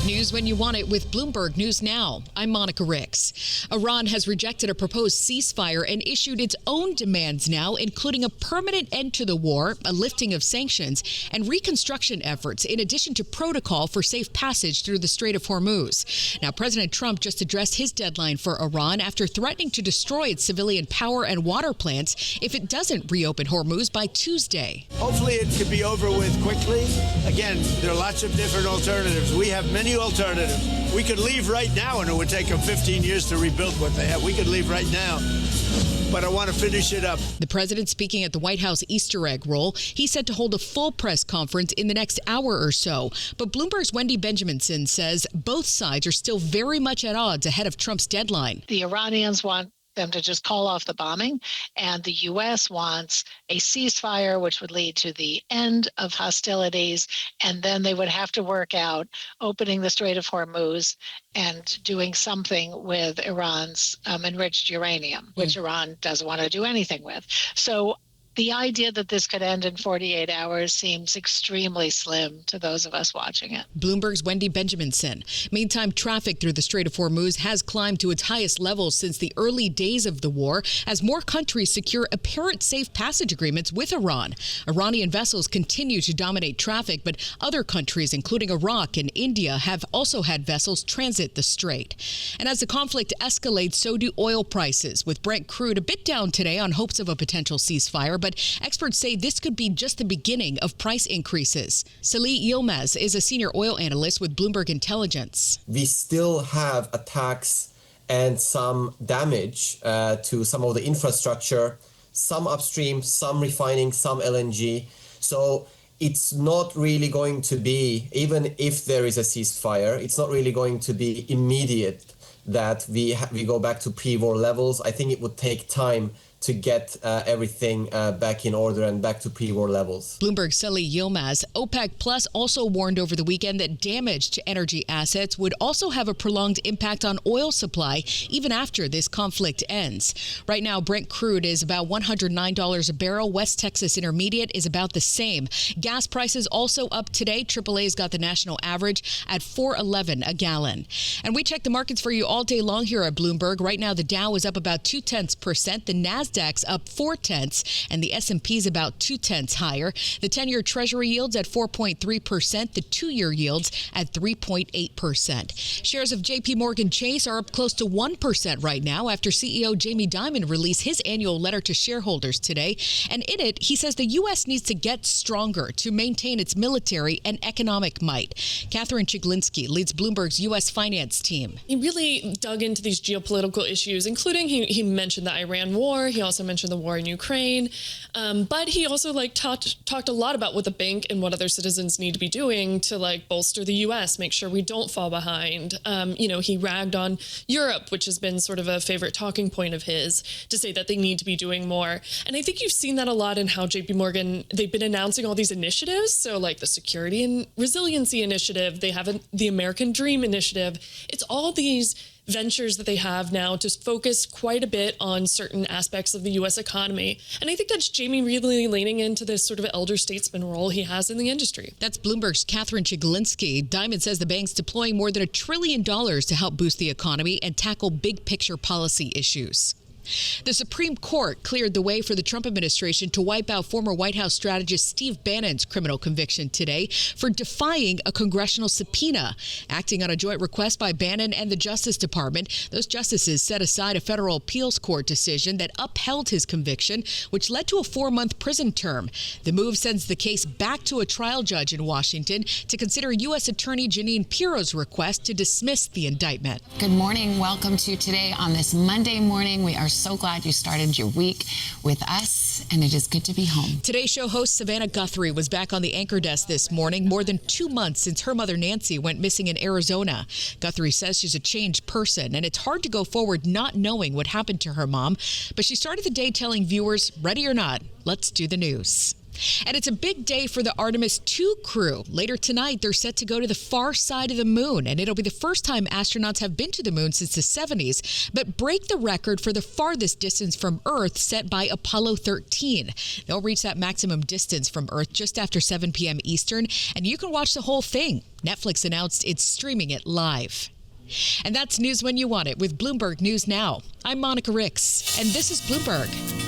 News when you want it with Bloomberg News Now. I'm Monica Ricks. Iran has rejected a proposed ceasefire and issued its own demands now, including a permanent end to the war, a lifting of sanctions, and reconstruction efforts, in addition to protocol for safe passage through the Strait of Hormuz. Now, President Trump just addressed his deadline for Iran after threatening to destroy its civilian power and water plants if it doesn't reopen Hormuz by Tuesday. Hopefully it could be over with quickly. Again, there are lots of different alternatives. We have many alternatives. We could leave right now and it would take them 15 years to rebuild what they have. We could leave right now, but I want to finish it up. The president speaking at the White House Easter egg roll. He said to hold a full press conference in the next hour or so. But Bloomberg's Wendy Benjaminson says both sides are still very much at odds ahead of Trump's deadline. The Iranians want them to just call off the bombing, and the U.S. wants a ceasefire, which would lead to the end of hostilities, and then they would have to work out opening the Strait of Hormuz and doing something with Iran's enriched uranium, which Iran doesn't want to do anything with. So the idea that this could end in 48 hours seems extremely slim to those of us watching it. Bloomberg's Wendy Benjaminson. Meantime, traffic through the Strait of Hormuz has climbed to its highest levels since the early days of the war as more countries secure apparent safe passage agreements with Iran. Iranian vessels continue to dominate traffic, but other countries, including Iraq and India, have also had vessels transit the strait. And as the conflict escalates, so do oil prices, with Brent crude a bit down today on hopes of a potential ceasefire. But experts say this could be just the beginning of price increases. Salih Yilmaz is a senior oil analyst with Bloomberg Intelligence. We still have attacks and some damage to some of the infrastructure, some upstream, some refining, some LNG. So it's not really going to be, even if there is a ceasefire, it's not really going to be immediate that we go back to pre-war levels. I think it would take time to get everything back in order and back to pre-war levels. Bloomberg's Salih Yilmaz. OPEC Plus also warned over the weekend that damage to energy assets would also have a prolonged impact on oil supply even after this conflict ends. Right now, Brent crude is about $109 a barrel. West Texas Intermediate is about the same. Gas prices also up today. AAA's got the national average at $4.11 a gallon. And we check the markets for you all day long here at Bloomberg. Right now, the Dow is up about 0.2%. The Nasdaq up 0.4, and the S&P's about 0.2 higher. The 10-year Treasury yields at 4.3%. The 2-year yields at 3.8%. Shares of J.P. Morgan Chase are up close to 1% right now after CEO Jamie Dimon released his annual letter to shareholders today. And in it, he says the U.S. needs to get stronger to maintain its military and economic might. Catherine Chiglinski leads Bloomberg's U.S. finance team. He really dug into these geopolitical issues, including he mentioned the Iran war. He also mentioned the war in Ukraine, but he also talked a lot about what the bank and what other citizens need to be doing to bolster the U.S., make sure we don't fall behind. He ragged on Europe, which has been sort of a favorite talking point of his, to say that they need to be doing more. And I think you've seen that a lot in how J.P. Morgan, they've been announcing all these initiatives. So like the Security and Resiliency Initiative, they have the American Dream Initiative. It's all these ventures that they have now to focus quite a bit on certain aspects of the U.S. economy. And I think that's Jamie really leaning into this sort of elder statesman role he has in the industry. That's Bloomberg's Catherine Chiglinski. Dimon says the bank's deploying more than $1 trillion to help boost the economy and tackle big picture policy issues. The Supreme Court cleared the way for the Trump administration to wipe out former White House strategist Steve Bannon's criminal conviction today for defying a congressional subpoena. Acting on a joint request by Bannon and the Justice Department, those justices set aside a federal appeals court decision that upheld his conviction, which led to a 4-month prison term. The move sends the case back to a trial judge in Washington to consider U.S. Attorney Jeanine Pirro's request to dismiss the indictment. Good morning. Welcome to Today on this Monday morning. We are so glad you started your week with us, and it is good to be home. Today's show host Savannah Guthrie was back on the anchor desk this morning, more than 2 months since her mother Nancy went missing in Arizona. Guthrie says she's a changed person, and it's hard to go forward not knowing what happened to her mom. But she started the day telling viewers, ready or not, let's do the news. And it's a big day for the Artemis II crew. Later tonight, they're set to go to the far side of the moon, and it'll be the first time astronauts have been to the moon since the 70s, but break the record for the farthest distance from Earth set by Apollo 13. They'll reach that maximum distance from Earth just after 7 p.m. Eastern, and you can watch the whole thing. Netflix announced it's streaming it live. And that's news when you want it with Bloomberg News Now. I'm Monica Ricks, and this is Bloomberg.